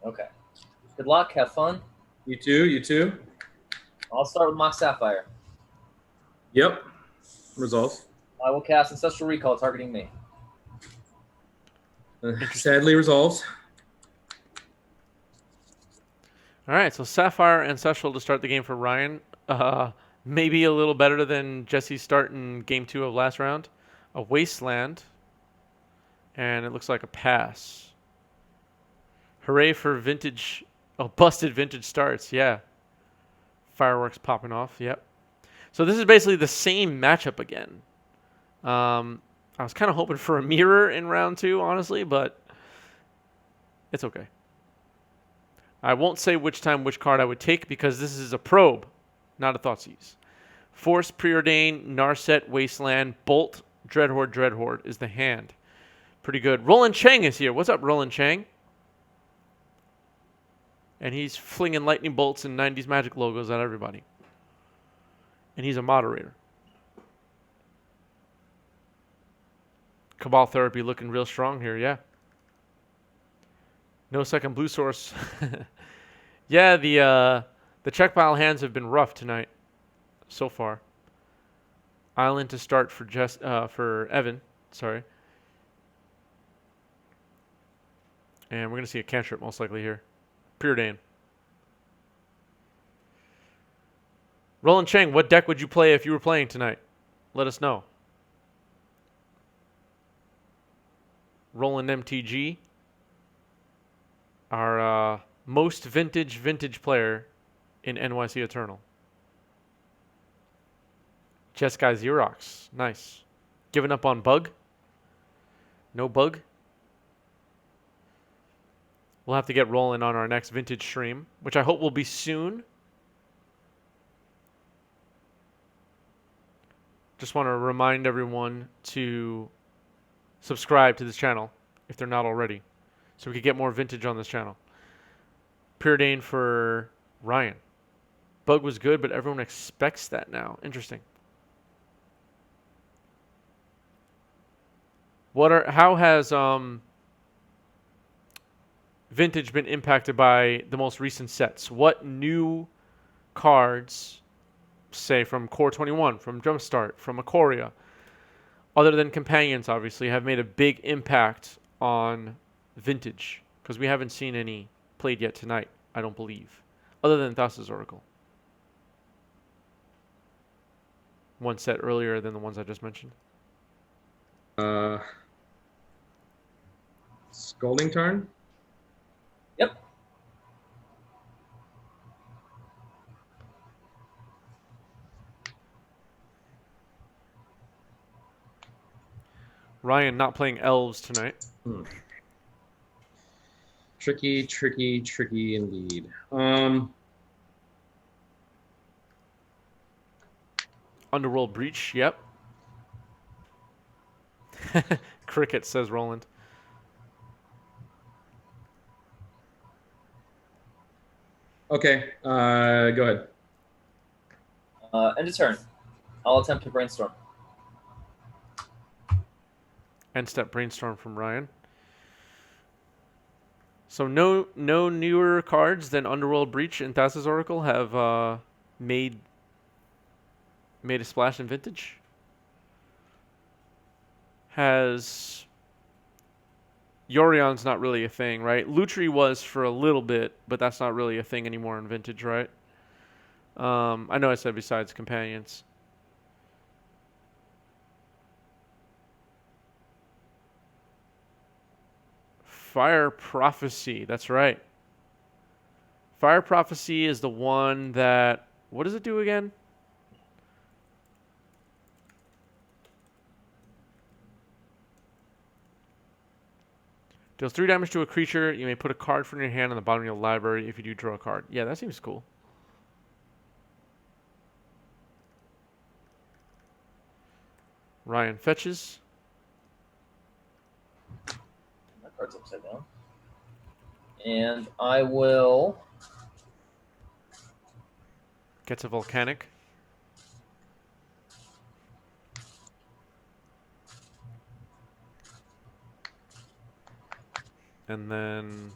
Okay. Good luck. Have fun. You too. You too. I'll start with my Sapphire. Yep. Resolves. I will cast Ancestral Recall targeting me. Interesting. Sadly resolves. All right, so Sapphire Ancestral to start the game for Ryan. Maybe a little better than Jesse's start in game 2 of last round. A Wasteland, and it looks like a pass. Hooray for Vintage. Oh, busted Vintage starts, yeah. Fireworks popping off, yep. So this is basically the same matchup again. I was kind of hoping for a mirror in round 2, honestly, but it's okay. I won't say which card I would take because this is a probe, not a Thoughtseize. Force, Preordain, Narset, Wasteland, Bolt, Dreadhorde is the hand. Pretty good. Roland Chang is here. What's up, Roland Chang? And he's flinging lightning bolts and 90s Magic logos at everybody. And he's a moderator. Cabal Therapy looking real strong here, yeah. No second blue source. Yeah, the Czech pile hands have been rough tonight so far. Island to start for Evan, sorry. And we're going to see a cantrip most likely here. Preordain. Roland Chang, what deck would you play if you were playing tonight? Let us know. Roland MTG, our most vintage player in NYC Eternal. Chess Guy Xerox, nice. Giving up on bug? No bug? We'll have to get rolling on our next vintage stream, which I hope will be soon. Just want to remind everyone to subscribe to this channel if they're not already, so we can get more vintage on this channel. Preordain for Ryan. Bug was good, but everyone expects that now. Interesting. How has Vintage been impacted by the most recent sets? What new cards, say from Core 21, from Jumpstart, from Ikoria, other than Companions, obviously, have made a big impact on Vintage? Because we haven't seen any played yet tonight, I don't believe, other than Thassa's Oracle. One set earlier than the ones I just mentioned. Scolding turn. Yep. Ryan not playing elves tonight. Tricky indeed. Underworld Breach, yep. Cricket, says Roland. Okay, go ahead. End of turn. I'll attempt to brainstorm. End step brainstorm from Ryan. So no newer cards than Underworld Breach and Thassa's Oracle have made a splash in Vintage. Has Yorion's not really a thing, right? Lutri was for a little bit, but that's not really a thing anymore in Vintage, right? I know I said besides Companions. Fire Prophecy, that's right. Fire Prophecy is the one that... What does it do again? Deals 3 damage to a creature. You may put a card from your hand on the bottom of your library if you do draw a card. Yeah, that seems cool. Ryan fetches. My card's upside down. And I will... Gets a Volcanic. And then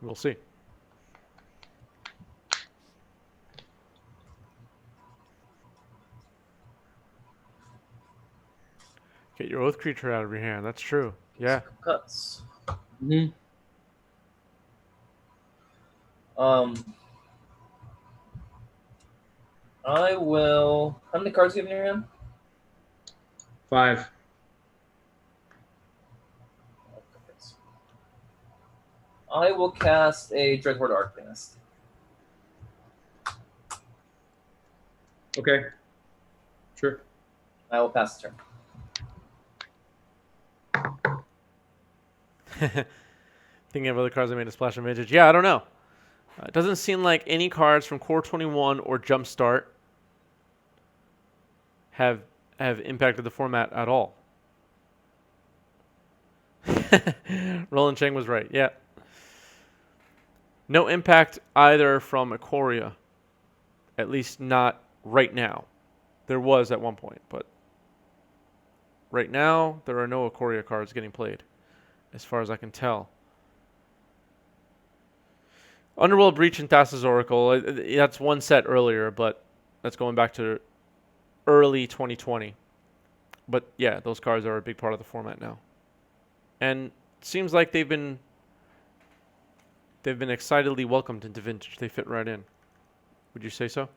We'll see. Get your oath creature out of your hand. That's true. Yeah. Cuts. Mm-hmm. I will. How many cards do you have in your hand? 5. I will cast a Dreadhorde Arcanist. Okay. Sure. I will pass the turn. Thinking of other cards that made a splash in Vintage. Yeah, I don't know. It doesn't seem like any cards from Core 21 or Jumpstart have impacted the format at all. Roland Cheng was right. Yeah. No impact either from Ikoria. At least not right now. There was at one point, but right now there are no Ikoria cards getting played, as far as I can tell. Underworld Breach and Thassa's Oracle, that's one set earlier, but that's going back to early 2020. But yeah, those cards are a big part of the format now. And it seems like they've been excitedly welcomed into Vintage. They fit right in. Would you say so?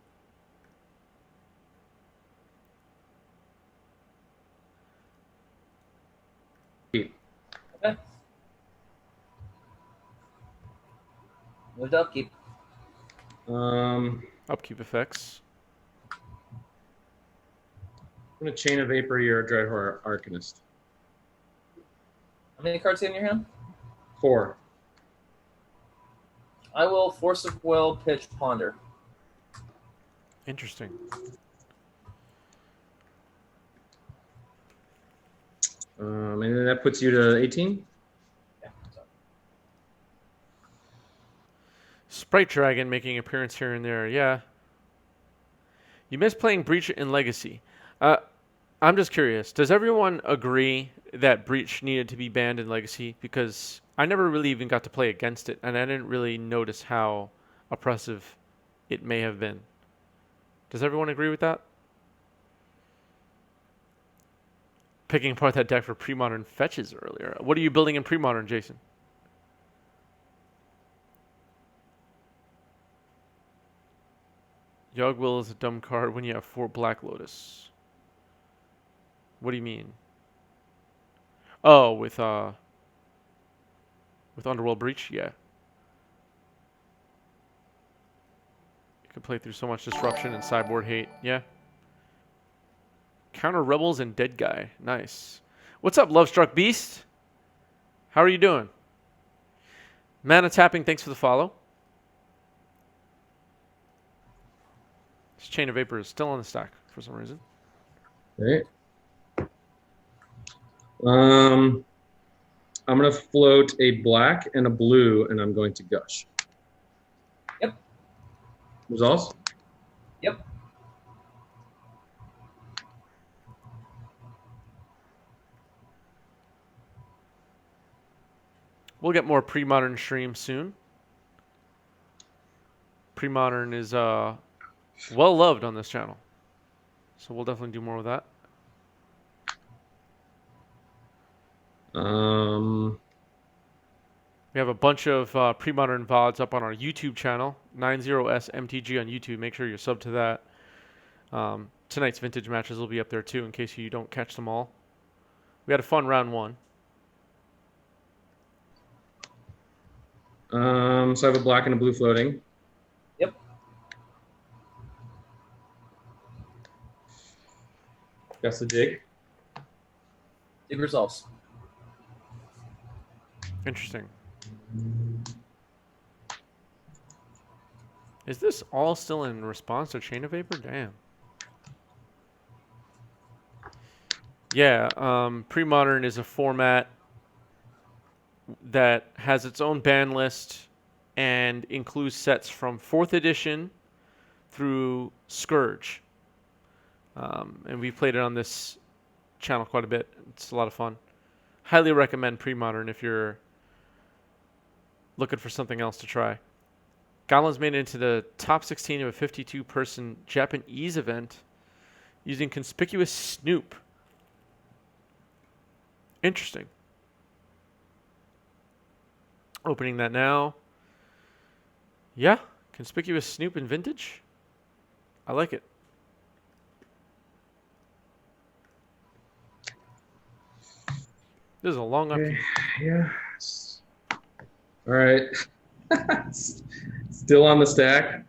Okay. Moved upkeep. Upkeep effects. I'm going to Chain of Vapor your Dreadhorde Arcanist. How many cards do you have in your hand? 4. I will Force of Will, pitch, Ponder. Interesting. And then that puts you to 18? Yeah. So. Sprite Dragon making appearance here and there. Yeah. You miss playing Breach in Legacy. I'm just curious. Does everyone agree that Breach needed to be banned in Legacy? Because I never really even got to play against it, and I didn't really notice how oppressive it may have been. Does everyone agree with that? Picking apart that deck for pre-modern fetches earlier. What are you building in pre-modern, Jason? Yogg Will is a dumb card when you have 4 Black Lotus. What do you mean? Oh, with Underworld Breach? Yeah. You could play through so much disruption and sideboard hate. Yeah. Counter Rebels and Dead Guy. Nice. What's up, Lovestruck Beast? How are you doing? Mana Tapping, thanks for the follow. This Chain of Vapor is still on the stack for some reason. Okay. I'm going to float a black and a blue, and I'm going to Gush. Yep. Results? Yep. We'll get more pre-modern streams soon. Pre-modern is well loved on this channel, so we'll definitely do more with that. We have a bunch of pre-modern VODs up on our YouTube channel, 90S MTG on YouTube. Make sure you're subbed to that. Tonight's vintage matches will be up there too, in case you don't catch them all. We had a fun round 1. So I have a black and a blue floating. Yep. That's the dig. Dig resolves. Interesting. Is this all still in response to Chain of Vapor? Damn. Yeah, pre-modern is a format that has its own ban list and includes sets from 4th edition through Scourge. And we've played it on this channel quite a bit. It's a lot of fun. Highly recommend pre-modern if you're looking for something else to try. Goblins made it into the top 16 of a 52-person Japanese event using Conspicuous Snoop. Interesting. Opening that now. Yeah, Conspicuous Snoop in Vintage. I like it. This is a long upkeep. Yeah. All right. Still on the stack.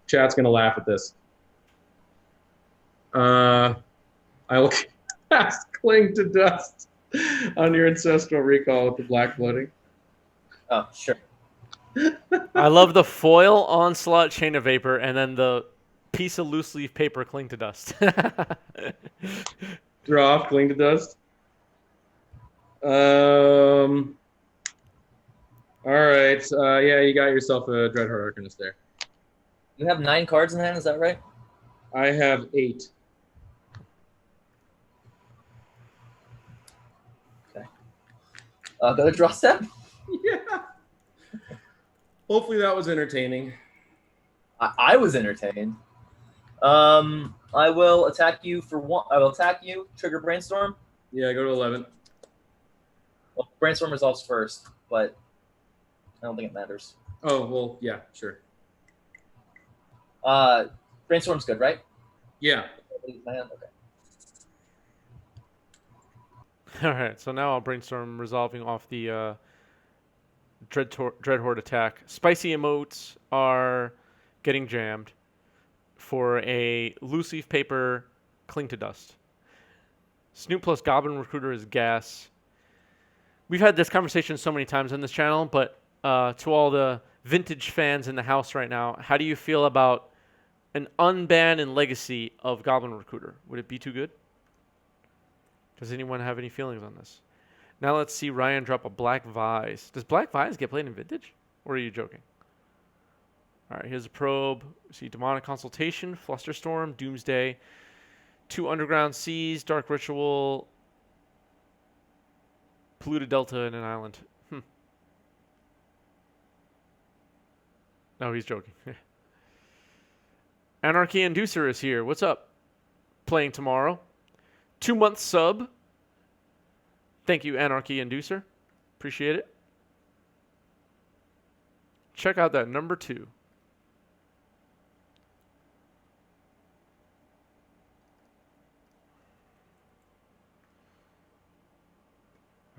Chat's gonna laugh at this. I will cast Cling to Dust on your Ancestral Recall with the black floating. Oh, sure. I love the foil Onslaught Chain of Vapor and then the piece of loose leaf paper Cling to Dust. Draw off Cling to Dust. All right. Yeah, you got yourself a Dreadhorde Arcanist there. You have 9 cards in hand, is that right? I have 8. Okay. Go to draw step? Yeah. Hopefully that was entertaining. I was entertained. I will attack you for 1. I will attack you, trigger Brainstorm. Yeah, go to 11. Well, Brainstorm resolves first, but I don't think it matters. Oh, well, yeah, sure. Brainstorm's good, right? Yeah. Okay. All right, so now I'll Brainstorm resolving off the Dreadhorde attack. Spicy emotes are getting jammed for a loose leaf paper Cling to Dust. Snoop plus Goblin Recruiter is gas. We've had this conversation so many times on this channel, but to all the Vintage fans in the house right now, how do you feel about an unban and legacy of Goblin Recruiter? Would it be too good? Does anyone have any feelings on this? Now let's see Ryan drop a Black Vise. Does Black Vise get played in Vintage? Or are you joking? All right, here's a probe. We see Demonic Consultation, Flusterstorm, Doomsday, 2 Underground Seas, Dark Ritual, Polluted Delta, and an island. No, he's joking. Anarchy Inducer is here. What's up? Playing tomorrow. 2-month sub. Thank you, Anarchy Inducer. Appreciate it. Check out that number 2.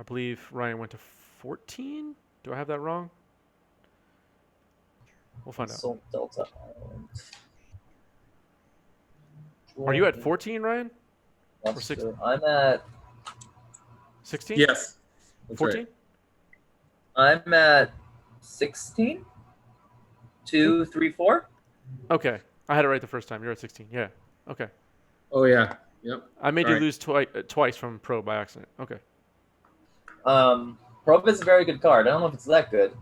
I believe Ryan went to 14. Do I have that wrong? We'll find out. Soul Delta Island. Are you at 14, Ryan? Or 16? I'm at 16? Yes. That's 14? right. I'm at 16. 2, 3, 4. Okay. I had it right the first time. You're at 16. Yeah. Okay. Oh, yeah. Yep. I made All you right. lose twice from Pro by accident. Okay. Probe is a very good card. I don't know if it's that good.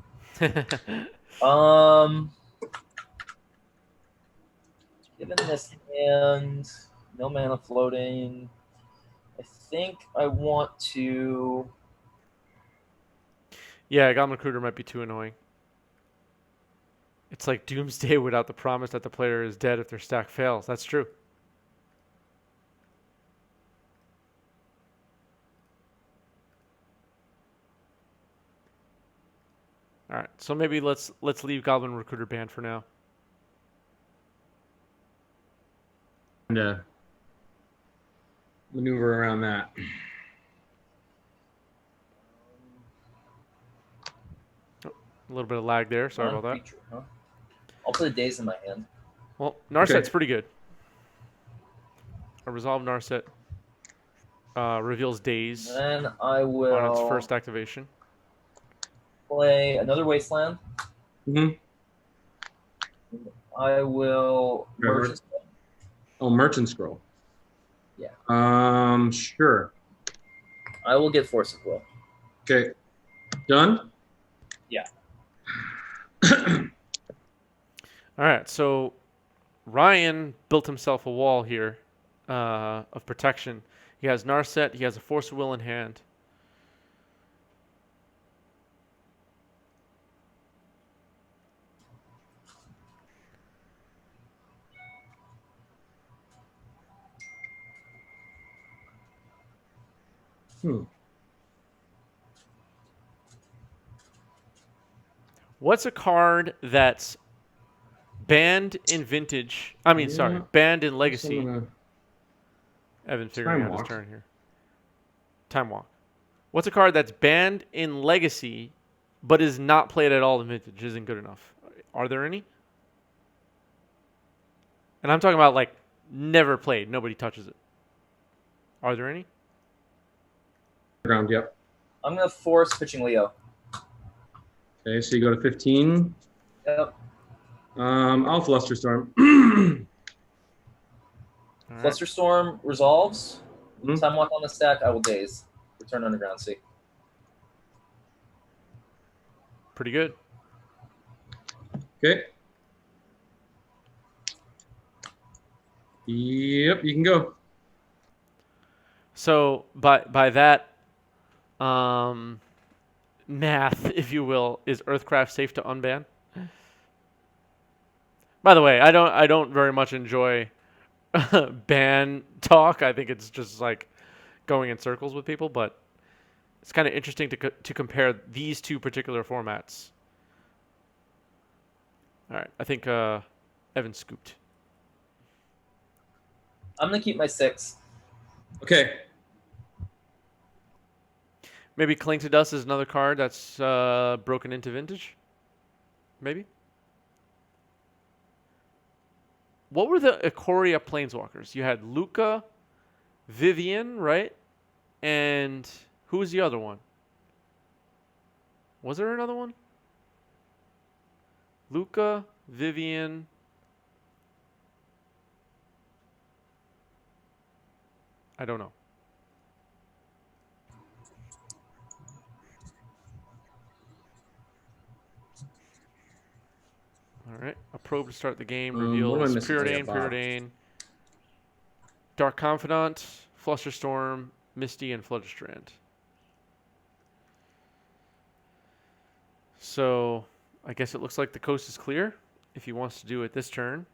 Given this hand, no mana floating, I think I want to. Yeah, Goblin Recruiter might be too annoying. It's like Doomsday without the promise that the player is dead if their stack fails. That's true. All right, so maybe let's leave Goblin Recruiter banned for now. And maneuver around that. A little bit of lag there. Sorry about that. Creature, huh? I'll put a daze in my hand. Well, Narset's Okay. pretty good. A Resolve Narset reveals Daze Then I on will its first activation. play another Wasteland. Mm-hmm. I will Trevor? merge this one. Oh, Merchant Scroll. Yeah. Sure. I will get Force of Will. Okay. Done? Yeah. All right, so Ryan built himself a wall here of protection. He has Narset. He has a Force of Will in hand. What's a card that's banned in Vintage? I mean, sorry, banned in Legacy. Evan figuring out his turn here. Time Walk. What's a card that's banned in Legacy, but is not played at all in Vintage? Isn't good enough. Are there any? And I'm talking about like never played. Nobody touches it. Are there any? Ground. Yep. I'm gonna force pitching Leo. Okay, so you go to 15. Yep. I'll Flusterstorm. All right. Flusterstorm resolves. Mhm. Time Walk on the stack. I will daze. Return Underground Sea. Pretty good. Okay. Yep, you can go. So by that math, if you will, is Earthcraft safe to unban? By the way, I don't very much enjoy ban talk. I think it's just like going in circles with people, but it's kind of interesting to compare these two particular formats. All right, I think Evan scooped. I'm gonna keep my 6. Okay. Maybe Cling to Dust is another card that's broken into Vintage. Maybe. What were the Ikoria Planeswalkers? You had Luca, Vivian, right? And who was the other one? Was there another one? Luca, Vivian. I don't know. All right. A probe to start the game. Reveals Preordain, Dark Confidant, Flusterstorm, Misty, and Flutterstrand. So I guess it looks like the coast is clear if he wants to do it this turn.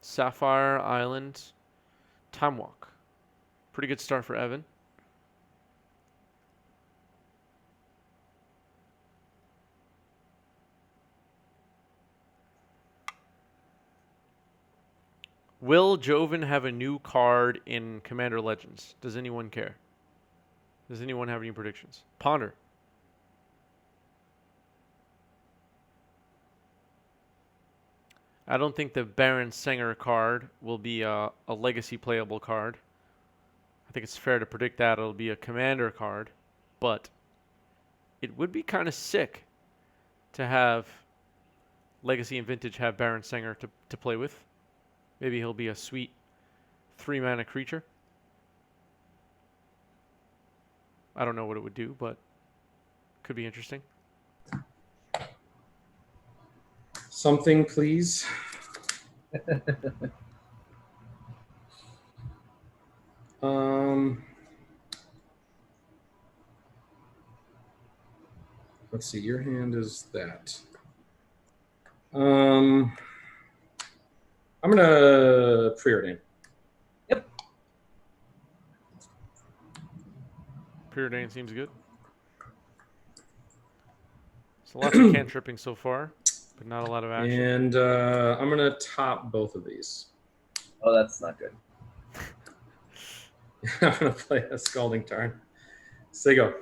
Sapphire Island, Time Walk. Pretty good start for Evan. Will Joven have a new card in Commander Legends? Does anyone care? Does anyone have any predictions? Ponder. I don't think the Baron Sanger card will be a legacy playable card. I think it's fair to predict that it'll be a commander card, but it would be kind of sick to have Legacy and Vintage have Baron Sanger to play with. Maybe he'll be a sweet 3-mana creature. I don't know what it would do, but could be interesting. Something, please. Let's see. Your hand is that. I'm gonna Preordain. Yep. Preordain seems good. So lots of cantripping so far, but not a lot of action. And I'm gonna top both of these. Oh, that's not good. I'm gonna play a Scalding Tarn. Sigo.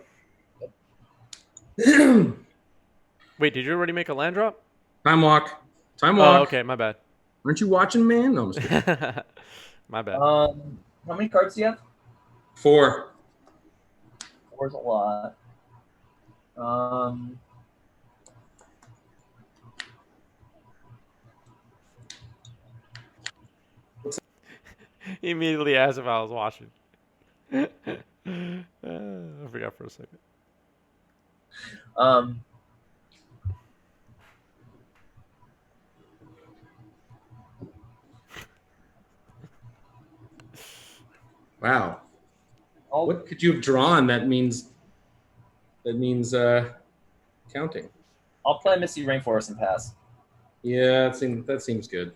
Wait, did you already make a land drop? Time Walk. Time Walk. Oh, okay, my bad. Aren't you watching, man? No, I'm just kidding. My bad. How many cards do you have? 4. 4 is a lot. He immediately asked if I was watching. I forgot for a second. Wow. What could you have drawn that means counting? I'll play Misty Rainforest and pass. Yeah, that seems good.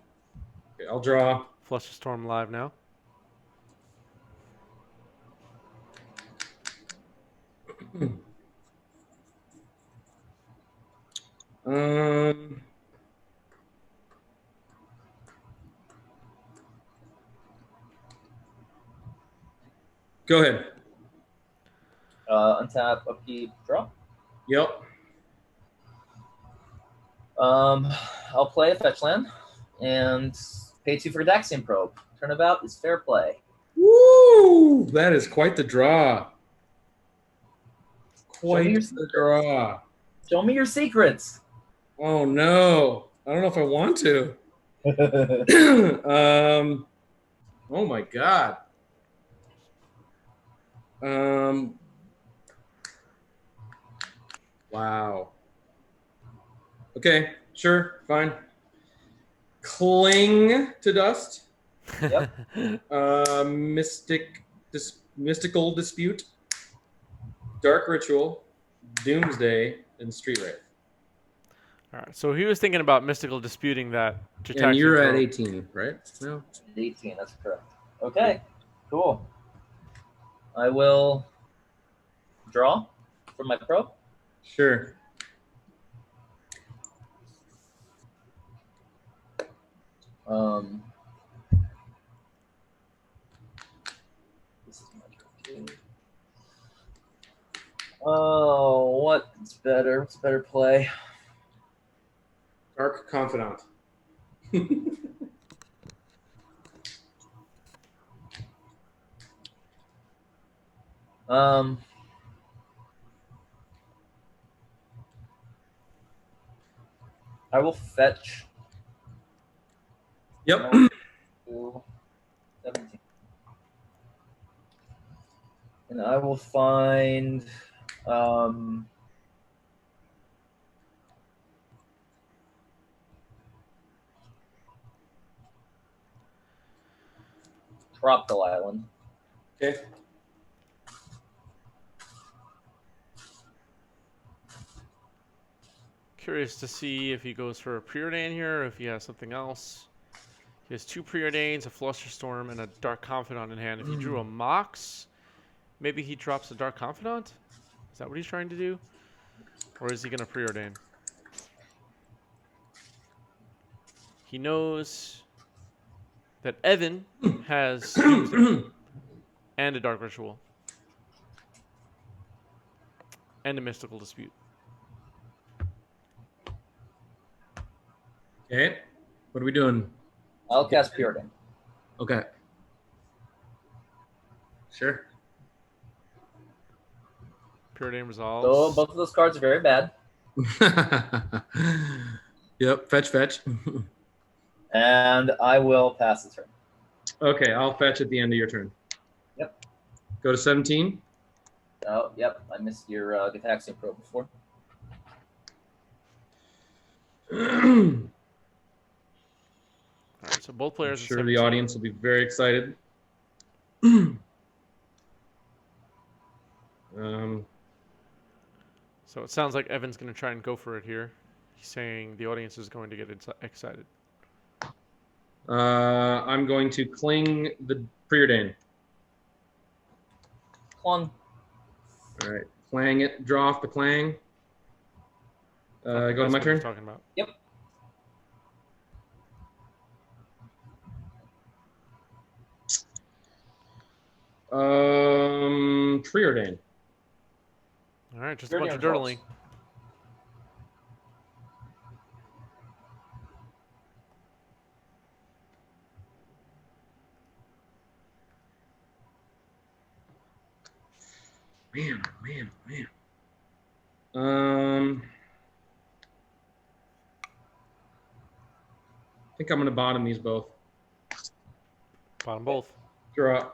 Okay, I'll draw. Flusterstorm live now. Go ahead. Untap, upkeep, draw. Yep. I'll play a fetch land and pay 2 for Daxian Probe. Turnabout is fair play. Woo! That is quite the draw. Show me your Quite the draw. Show me your secrets. Oh no! I don't know if I want to. Oh my god. Wow. Okay, sure, fine. Cling to dust. Yep. Mystical dispute. Dark ritual. Doomsday and street wraith. All right. So he was thinking about mystical disputing that. And you're at Probe. 18, right? No. 18, that's correct. Okay, cool. I will draw from my probe. Sure. This is my turn. Oh, what's better? What's a better play? Dark confidant. I will fetch. Yep. 17. And I will find Tropical Island. Okay. Curious to see if he goes for a preordain here, or if he has something else. He has 2 preordains, a Flusterstorm, and a Dark Confidant in hand. If he drew a Mox, maybe he drops a Dark Confidant? Is that what he's trying to do? Or is he going to preordain? He knows that Evan has Doomsday and a Dark Ritual. And a Mystical Dispute. Okay. What are we doing? I'll cast Preordain. Okay. Sure. Preordain resolves. So both of those cards are very bad. Yep. Fetch. And I will pass the turn. Okay, I'll fetch at the end of your turn. Yep. Go to 17. Oh, yep. I missed your Gitaxian Probe before. All right, so both players. I'm sure the audience will be very excited. So it sounds like Evan's going to try and go for it here. He's saying the audience is going to get excited. I'm going to cling the preordain. Clung. All right, clang it. Draw off the clang. Go to my turn. Talking about. Yep. Preordain. All right, just a bunch of dirtling. Man. I think I'm going to bottom these both. Bottom both. Draw.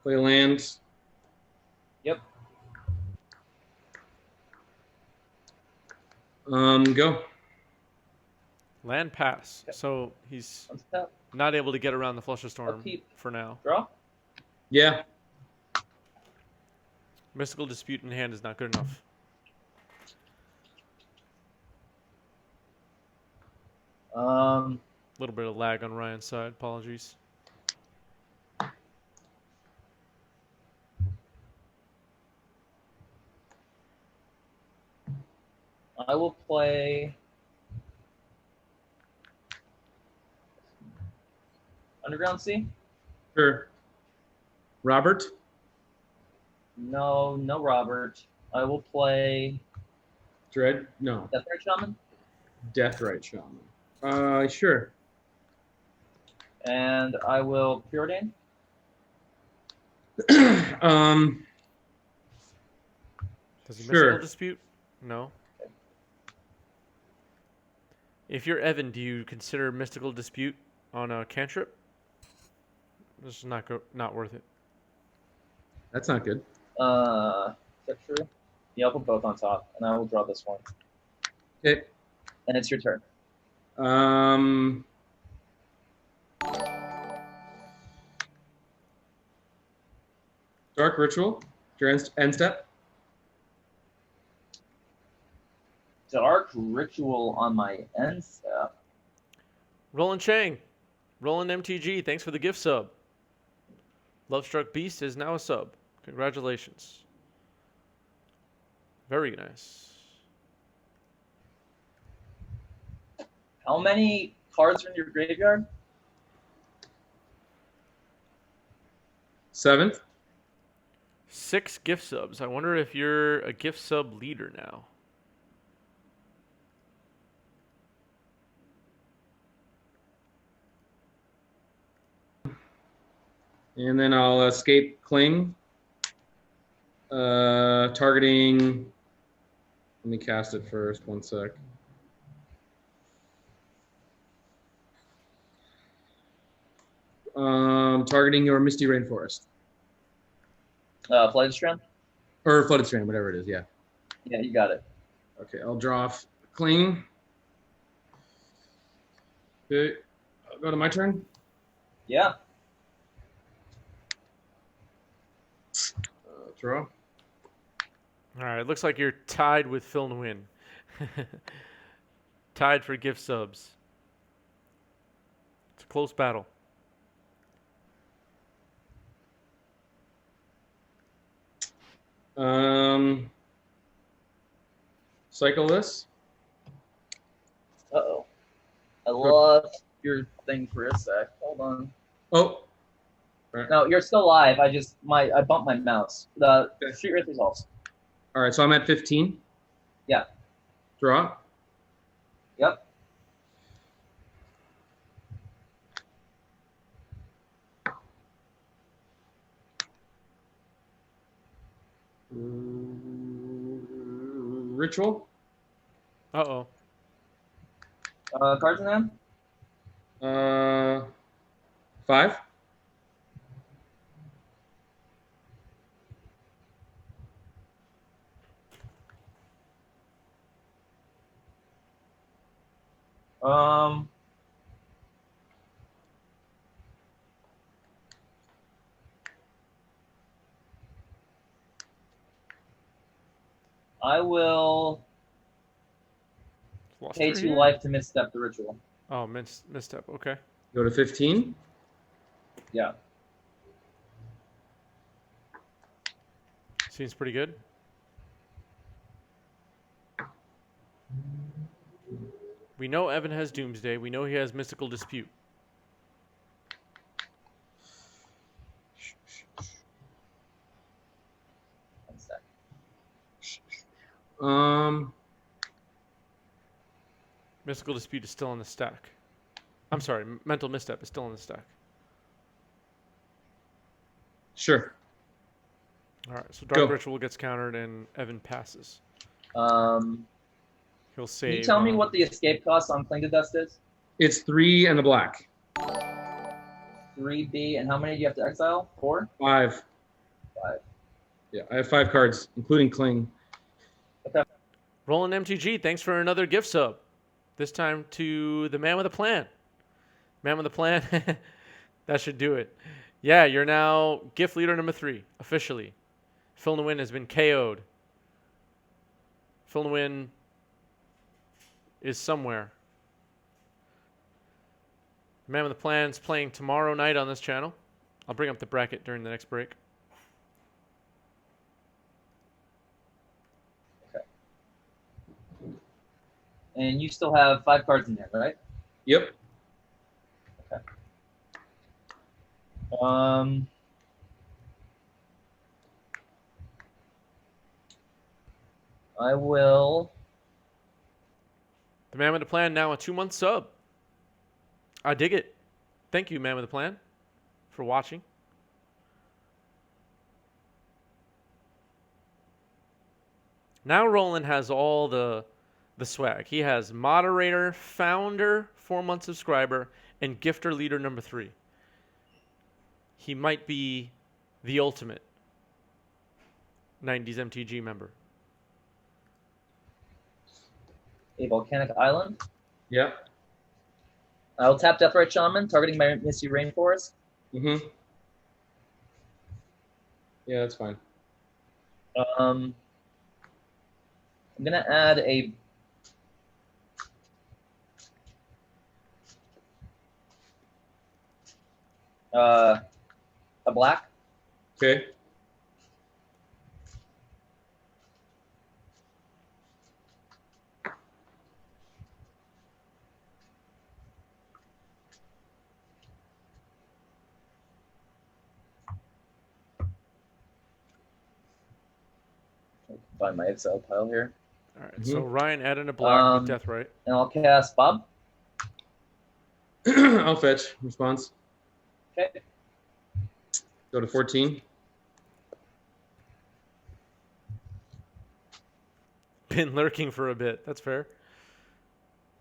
Play land. Yep. Go. Land pass. Yep. So he's Untap. not able to get around the Flusterstorm Upkeep. for now. Draw. Yeah. Mystical Dispute in hand is not good enough. A little bit of lag on Ryan's side. Apologies. I will play Underground Sea? Sure. Robert? No, no Robert. I will play Dread? No. Deathrite Shaman. Deathrite Shaman. Sure. And I will Preordain. Does a Sure. mystical dispute? No. If you're Evan, do you consider mystical dispute on a cantrip? This is not worth it. That's not good. Is that true? Yeah, I'll put both on top, and I will draw this one. Okay. And it's your turn. Dark Ritual. Your end step. Dark Ritual on my end step. Roland Chang. Roland MTG, thanks for the gift sub. Lovestruck Beast is now a sub. Congratulations. Very nice. How many cards are in your graveyard? 7th. 6 gift subs. I wonder if you're a gift sub leader now. And then I'll escape Cling. Targeting. Let me cast it first. One sec. Targeting your Misty Rainforest. Flight Strand? Or Flooded Strand, whatever it is, yeah. Yeah, you got it. Okay, I'll draw off Cling. Okay, I'll go to my turn. Yeah. Draw. All right, it looks like you're tied with Phil Nguyen. Tied for gift subs. It's a close battle. Cycle this. Uh-oh. I lost your thing for a sec. Hold on. Oh. No, you're still live. I bumped my mouse. The Street Wraith results. All right, so I'm at 15. Yeah. Draw. Yep. Ritual. Uh-oh. Cards in hand? 5. I will Lost pay her 2 here? life to misstep the ritual. Oh, misstep. Okay. Go to 15. Yeah. Seems pretty good. We know Evan has Doomsday. We know he has Mystical Dispute. One sec. Mystical Dispute is still in the stack. I'm sorry, Mental Misstep is still in the stack. Sure. All right, so Dark Ritual gets countered and Evan passes. He'll save. Can you tell me what the escape cost on Cling to Dust is? It's 3 and a black. 3B, and how many do you have to exile? 4? 5. 5. Yeah, I have 5 cards, including Cling. Okay. Roland MTG, thanks for another gift sub. This time to the man with a plan. Man with a plan. That should do it. Yeah, you're now gift leader number 3, officially. Phil Nguyen has been KO'd. Phil Nguyen is somewhere. The man with the plan is playing tomorrow night on this channel. I'll bring up the bracket during the next break. Okay. And you still have 5 cards in there, right? Yep. Okay. I will. The man with the plan now a 2-month sub. I dig it. Thank you, man with the plan, for watching. Now Roland has all the swag. He has moderator, founder, 4-month subscriber, and gifter leader number 3. He might be the ultimate 90s MTG member. A volcanic island. Yeah. I will tap Deathrite Shaman, targeting my Misty Rainforest. Mm-hmm. Yeah, that's fine. I'm gonna add a black. Okay. Find my exile pile here. All right, so Ryan added a black with Deathrite. And I'll cast Bob. I'll fetch. Response. Okay. Go to 14. Been lurking for a bit. That's fair.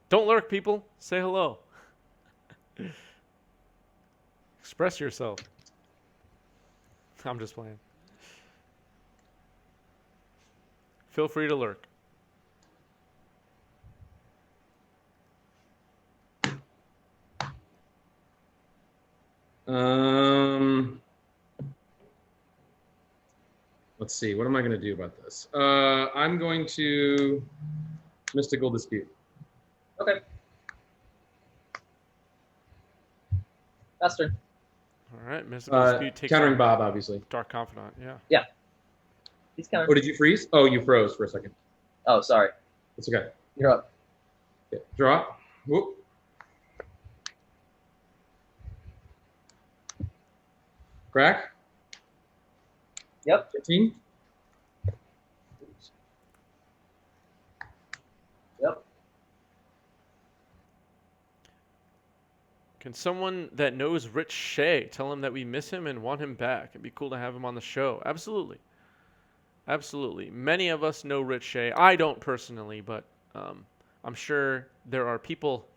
Don't lurk, people. Say hello. Express yourself. I'm just playing. Feel free to lurk. Let's see. What am I going to do about this? I'm going to Mystical Dispute. Okay. Master. All right, Mystical Dispute takes countering on Bob, obviously. Dark Confidant, yeah. Yeah. He's countered. Oh, did you freeze? Oh, you froze for a second. Oh, sorry. It's okay. You're up. Okay. Draw. Whoop. Crack. Yep. 15. Yep. Can someone that knows Rich Shea tell him that we miss him and want him back? It'd be cool to have him on the show. Absolutely. Absolutely. Many of us know Rich Shea. I don't personally, but I'm sure there are people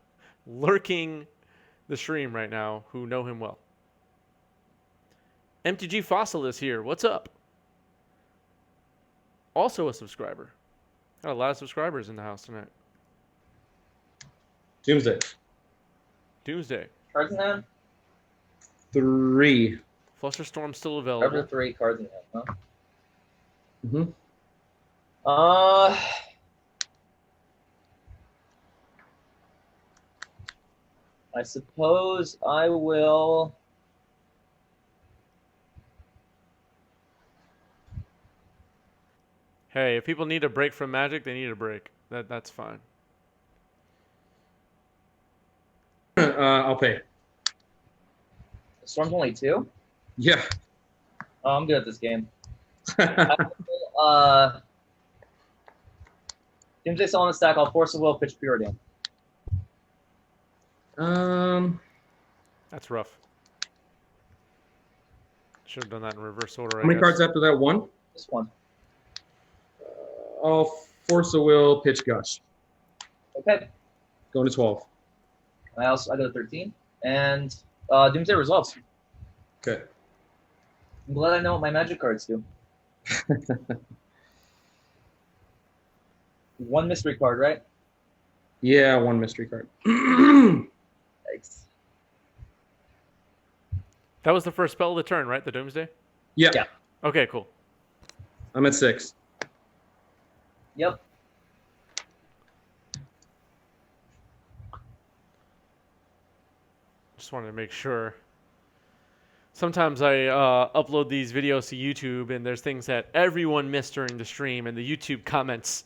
lurking the stream right now who know him well. MTG Fossil is here. What's up? Also a subscriber. Got a lot of subscribers in the house tonight. Doomsday. Doomsday. Cards in hand? 3. Flusterstorm still Cover available. 3 cards in hand, huh? Mm-hmm. I suppose I will. Hey, if people need a break from Magic, they need a break. That's fine. I'll pay. Storm's only 2? Yeah. Oh, I'm good at this game. I will, Doomsday still on the stack. I'll force a will, pitch Puridan. That's rough. Should have done that in reverse order. How many cards after that? 1? This one. I'll force a will, pitch Gush. Okay. Going to 12. I go to 13. And Doomsday resolves. Okay. I'm glad I know what my magic cards do. 1 mystery card, right? Yeah, 1 mystery card. Thanks. That was the first spell of the turn, right? The Doomsday? Yeah. Yeah. Okay, cool. I'm at 6. Yep. Just wanted to make sure. Sometimes I upload these videos to YouTube, and there's things that everyone missed during the stream, and the YouTube comments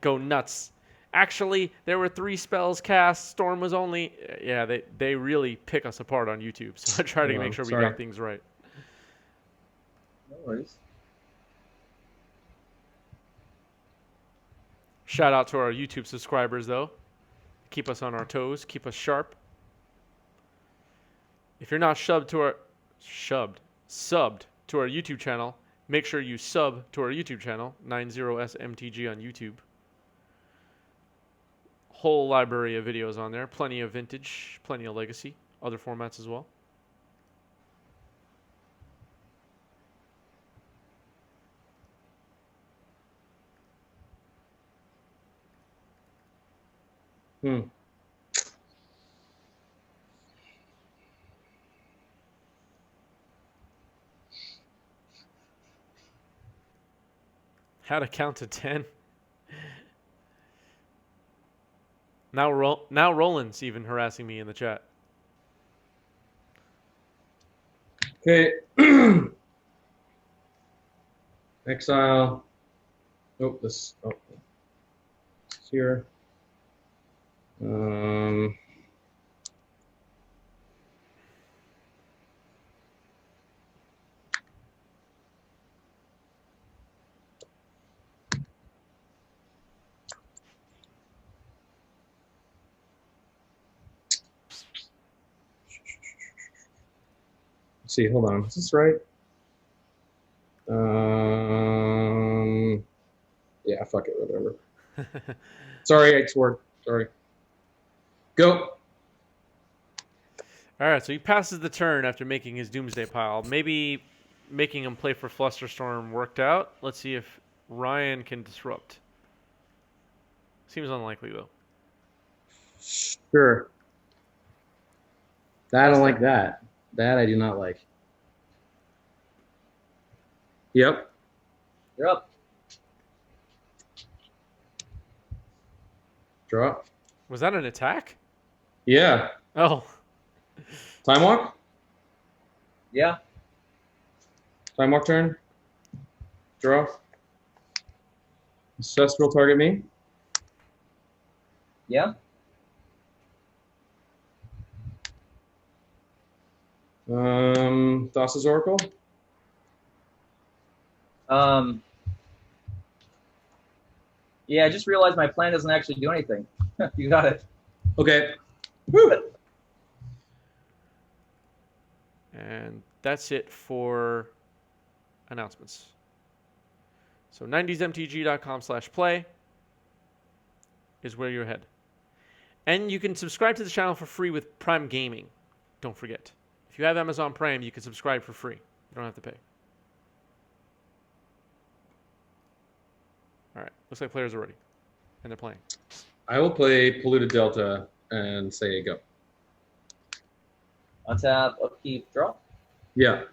go nuts. Actually, there were 3 spells cast. Storm was only. Yeah, they really pick us apart on YouTube. So I try to make sure we got things right. No worries. Shout out to our YouTube subscribers, though. Keep us on our toes. Keep us sharp. If you're not subbed to our YouTube channel, make sure you sub to our YouTube channel, 90smtg on YouTube. Whole library of videos on there. Plenty of vintage, plenty of legacy, other formats as well. How to count to 10. Now Roland's even harassing me in the chat. Okay. Exile. Oh, this. Oh, it's here. Let's see, hold on. Is this right? Yeah, fuck it, whatever. Sorry, X-Word. Sorry. Go. All right, so he passes the turn after making his Doomsday pile. Maybe making him play for Flusterstorm worked out. Let's see if Ryan can disrupt. Seems unlikely, though. Sure. I don't like that. That I do not like. Yep. You're up. Draw. Was that an attack? Yeah. Oh. Time walk? Yeah. Time walk turn. Draw. Ancestral target me. Yeah. Thassa's Oracle. Yeah, I just realized my plan doesn't actually do anything. You got it. Okay. Woo. And that's it for announcements. So 90smtg.com/play is where you're head. And you can subscribe to the channel for free with Prime Gaming. Don't forget. If you have Amazon Prime, you can subscribe for free. You don't have to pay. All right. Looks like players are ready. And they're playing. I will play Polluted Delta and say go. Untap, upkeep, draw. Yeah.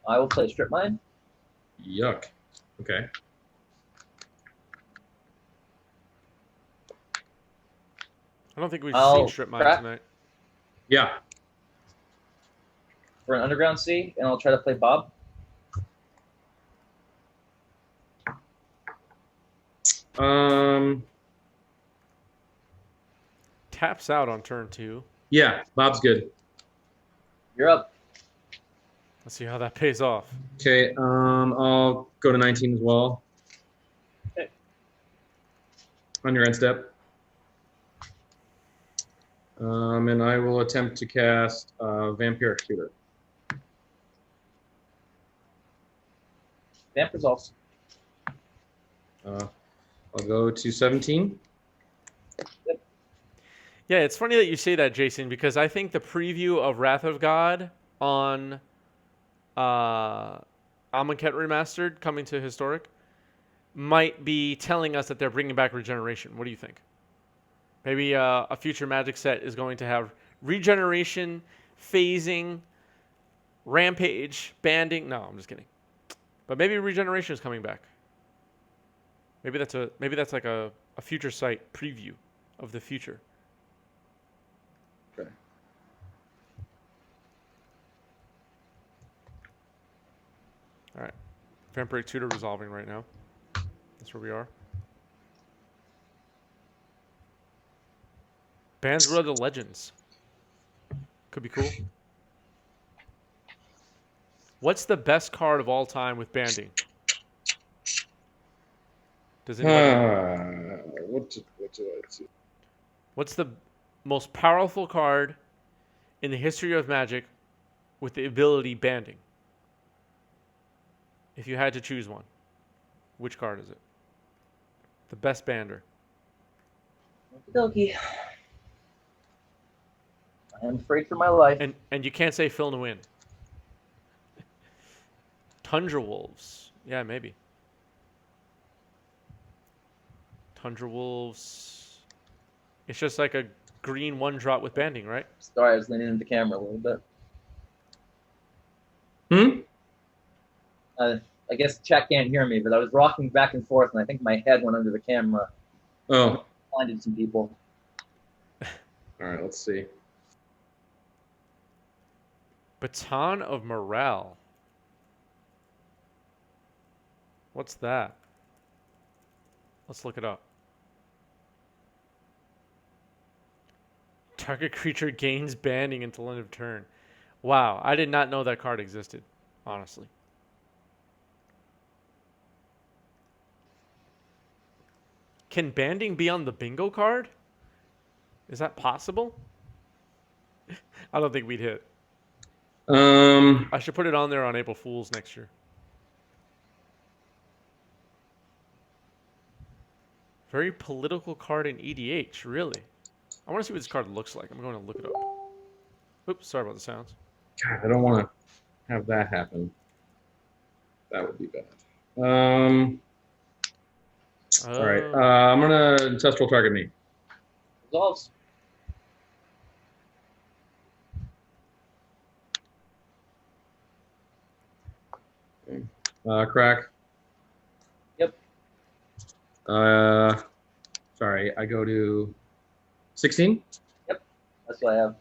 I will play Strip Mine. Yuck. Okay. I don't think we've I'll seen Strip Mine crap. tonight. Yeah. For an Underground Sea, and I'll try to play Bob. Taps out on turn 2. Yeah. Bob's good. You're up. Let's see how that pays off. Okay. I'll go to 19 as well. Okay. On your end step. And I will attempt to cast Vampiric Tutor. Vamp resolves. I'll go to 17. Yeah, it's funny that you say that, Jason, because I think the preview of Wrath of God on Amonkhet Remastered coming to Historic might be telling us that they're bringing back Regeneration. What do you think? Maybe a future Magic set is going to have Regeneration, Phasing, Rampage, Banding. No, I'm just kidding. But maybe Regeneration is coming back. Maybe that's like a future site preview of the future. Okay. All right. Vampiric Tutor resolving right now. That's where we are. Bands Were the Legends. Could be cool. What's the best card of all time with banding? Does anybody? What do I see? What's the most powerful card in the history of Magic with the ability banding? If you had to choose one, which card is it? The best bander. Okie dokie. I am afraid for my life. And you can't say Phil Nguyen. Tundra Wolves. Yeah, maybe. Tundra Wolves. It's just like a green 1-drop with banding, right? Sorry, I was leaning into the camera a little bit. I guess chat can't hear me, but I was rocking back and forth, and I think my head went under the camera. Oh. Blinded some people. All right, let's see. Baton of Morale. What's that? Let's look it up. Target creature gains banding until end of turn. Wow, I did not know that card existed, honestly. Can banding be on the bingo card? Is that possible? I don't think we'd hit. I should put it on there on April Fool's next year. Very political card in EDH, really. I want to see what this card looks like. I'm going to look it up. Oops, sorry about the sounds. God, I don't want to have that happen. That would be bad. All right. I'm going to Ancestral target me. Resolves. Okay. Crack. Yep. Sorry, I go to 16? Yep, that's what I have.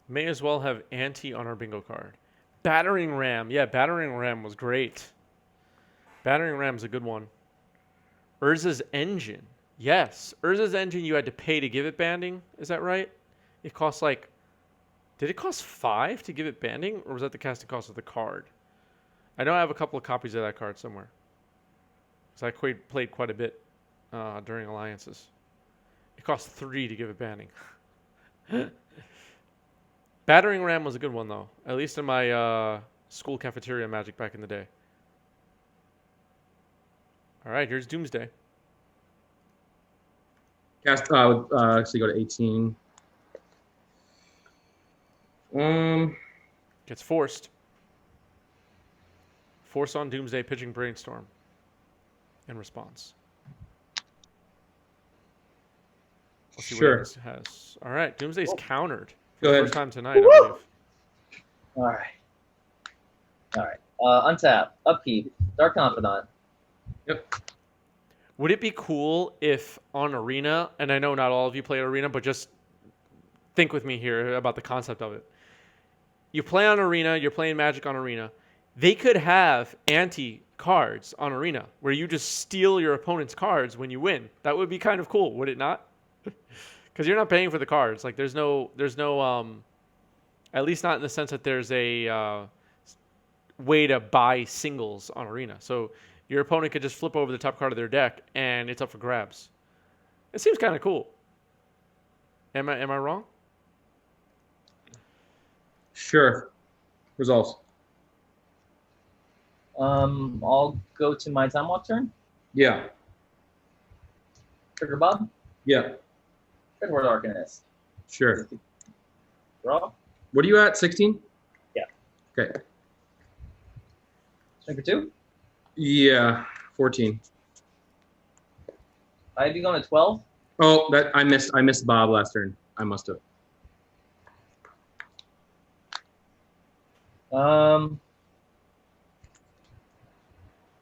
May as well have Ante on our bingo card. Battering Ram. Yeah, Battering Ram was great. Battering Ram's a good one. Urza's Engine. Yes, Urza's Engine you had to pay to give it banding. Is that right? It costs like... Did it cost 5 to give it banding? Or was that the casting cost of the card? I know I have a couple of copies of that card somewhere. Because I played quite a bit during Alliances. It cost 3 to give it banding. Battering Ram was a good one, though. At least in my school cafeteria Magic back in the day. All right, here's Doomsday. Cast. Actually, go to 18. Gets forced. Force on Doomsday, pitching Brainstorm. In response. Let's see what this has. All right, Doomsday's countered. Go ahead. First time tonight, I believe. All right. Untap. Upkeep. Dark Confidant. Yep. Would it be cool if on Arena, and I know not all of you play Arena, but just think with me here about the concept of it. You play on Arena, you're playing Magic on Arena. They could have anti-cards on Arena where you just steal your opponent's cards when you win. That would be kind of cool, would it not? Because you're not paying for the cards. Like there's no, at least not in the sense that there's a way to buy singles on Arena. So your opponent could just flip over the top card of their deck and it's up for grabs. It seems kind of cool. Am I wrong? Sure. Results. I'll go to my Time Walk turn. Yeah. Trigger Bob. Yeah. Dreadhorde Arcanist. Sure. Draw. What are you at? 16? Yeah. Okay. Trigger 2. Yeah. 14. I'd be going to 12. Oh, that I missed Bob last turn. I must have.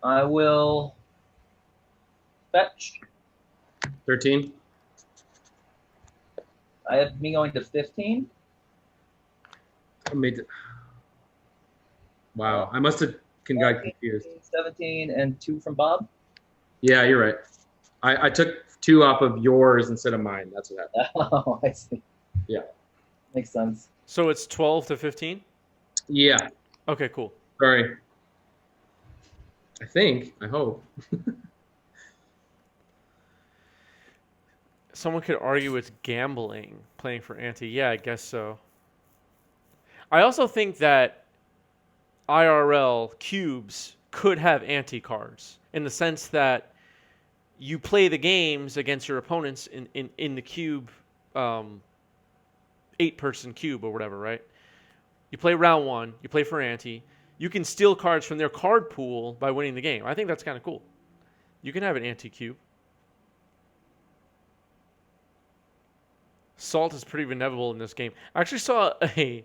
I will fetch. 13. I have me going to 15. I made it. Wow, I must have got confused. 17, and 2 from Bob. Yeah, you're right. I took 2 off of yours instead of mine. That's what happened. Oh, I see. Yeah. Makes sense. So it's 12 to 15? Yeah. Okay, cool. Sorry. I hope. Someone could argue it's gambling playing for ante. Yeah, I guess so. I also think that IRL cubes could have ante cards in the sense that you play the games against your opponents in the cube, 8-person cube or whatever, right? You play round 1, you play for ante. You can steal cards from their card pool by winning the game. I think that's kind of cool. You can have an ante cube. Salt is pretty inevitable in this game. I actually saw a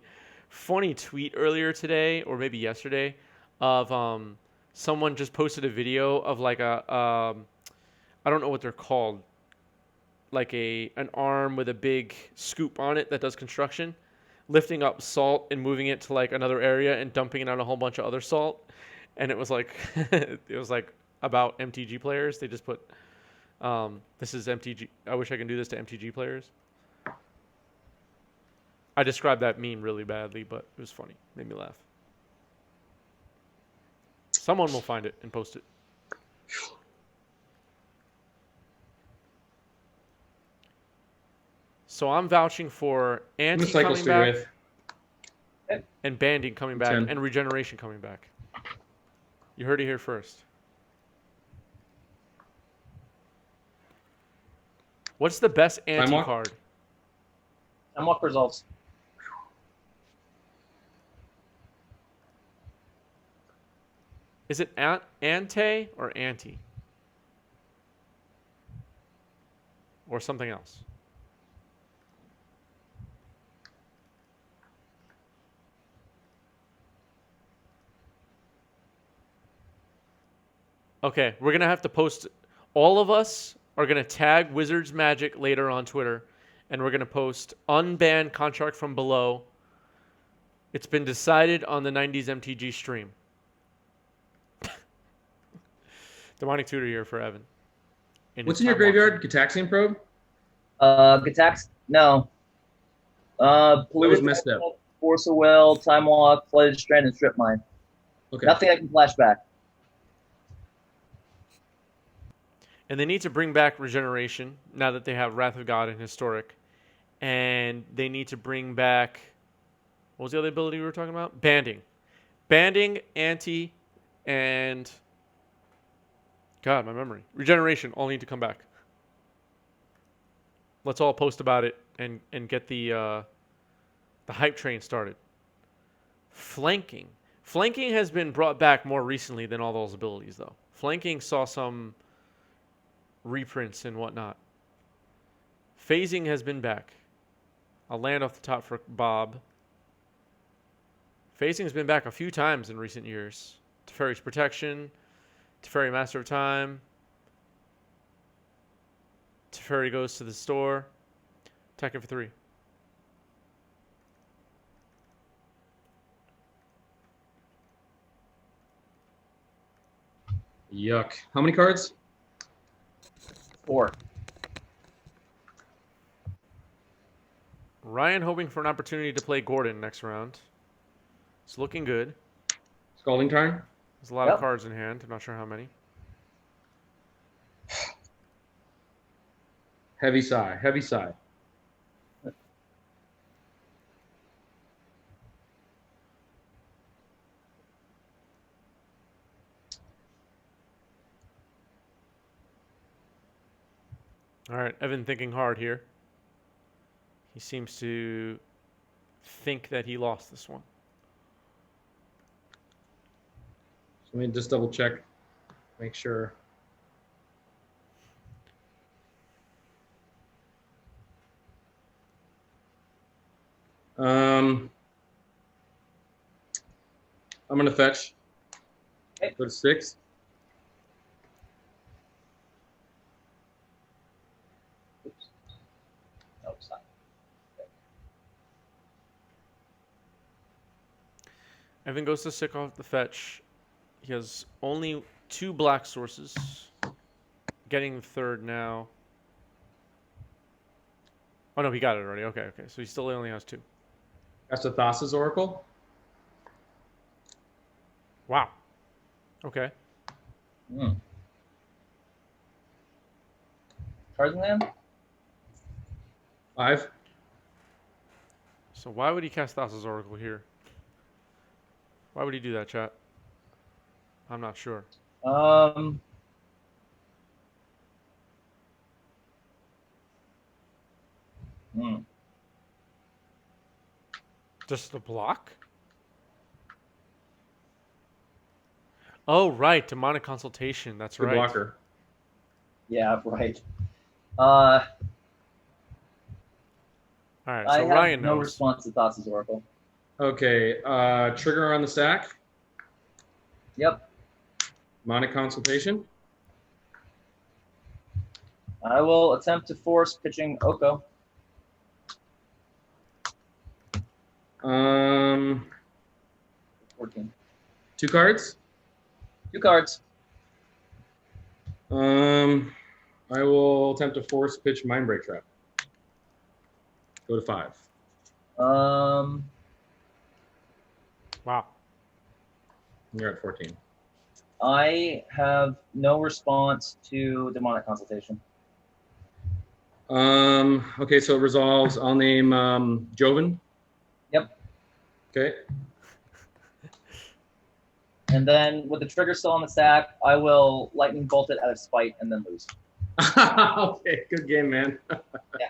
funny tweet earlier today, or maybe yesterday, of someone just posted a video of like a I don't know what they're called, like an arm with a big scoop on it that does construction, lifting up salt and moving it to like another area and dumping it on a whole bunch of other salt, and it was like about MTG players. They just put this is MTG. I wish I can do this to MTG players. I described that meme really badly, but it was funny. Made me laugh. Someone will find it and post it. So I'm vouching for Ante coming back and Banding coming back and Regeneration coming back. You heard it here first. What's the best Ante card? Time walk results. Is it ante or anti? Or something else? Okay, we're going to have to post. All of us are going to tag Wizards Magic later on Twitter, and we're going to post unbanned contract from below. It's been decided on the 90s MTG stream. Demonic Tutor here for Evan. What's in your graveyard? Gataxian Probe? Gatax? No. That was messed up. Force of Will, Time Walk, Flooded Strand, and Strip Mine. Okay. Nothing I can flash back. And they need to bring back Regeneration now that they have Wrath of God and Historic. And they need to bring back... What was the other ability we were talking about? Banding. Banding, Anti, and... God, my memory. Regeneration all need to come back. Let's all post about it and get the hype train started. Flanking. Flanking has been brought back more recently than all those abilities, though. Flanking saw some reprints and whatnot. Phasing has been back. I'll land off the top for Bob. Phasing has been back a few times in recent years. Teferi's Protection, Teferi Master of Time, Teferi goes to the store, attack it for 3. Yuck. How many cards? 4. Ryan hoping for an opportunity to play Gordon next round. It's looking good. Scalding Tarn? There's a lot of cards in hand. I'm not sure how many. Heavy sigh. Heavy sigh. All right, Evan thinking hard here. He seems to think that he lost this one. Let me just double check. Make sure. I'm going to fetch. Okay. Go to 6. Oops. No, stop. Okay. Evan goes to sick off the fetch. He has only 2 black sources. Getting third now. Oh no, he got it already. Okay. So he still only has 2. That's a Thassa's Oracle. Wow. Okay. Cards in hand? 5. So why would he cast Thassa's Oracle here? Why would he do that, chat? I'm not sure. Just a block? Oh, right. Demonic Consultation. That's Good right. blocker. Yeah, right. All right, so I have Ryan no knows. response to Thassa's Oracle. Okay. Trigger on the stack. Yep. Demonic Consultation. I will attempt to force pitching Oko. 14. 2 cards. 2 cards. I will attempt to force pitch Mindbreak Trap. Go to 5. Um, Wow. You're at 14. I have no response to Demonic Consultation. Okay, so it resolves. I'll name Joven. Yep. Okay. And then with the trigger still on the stack, I will lightning bolt it out of spite and then lose. Okay, good game, man. Yeah.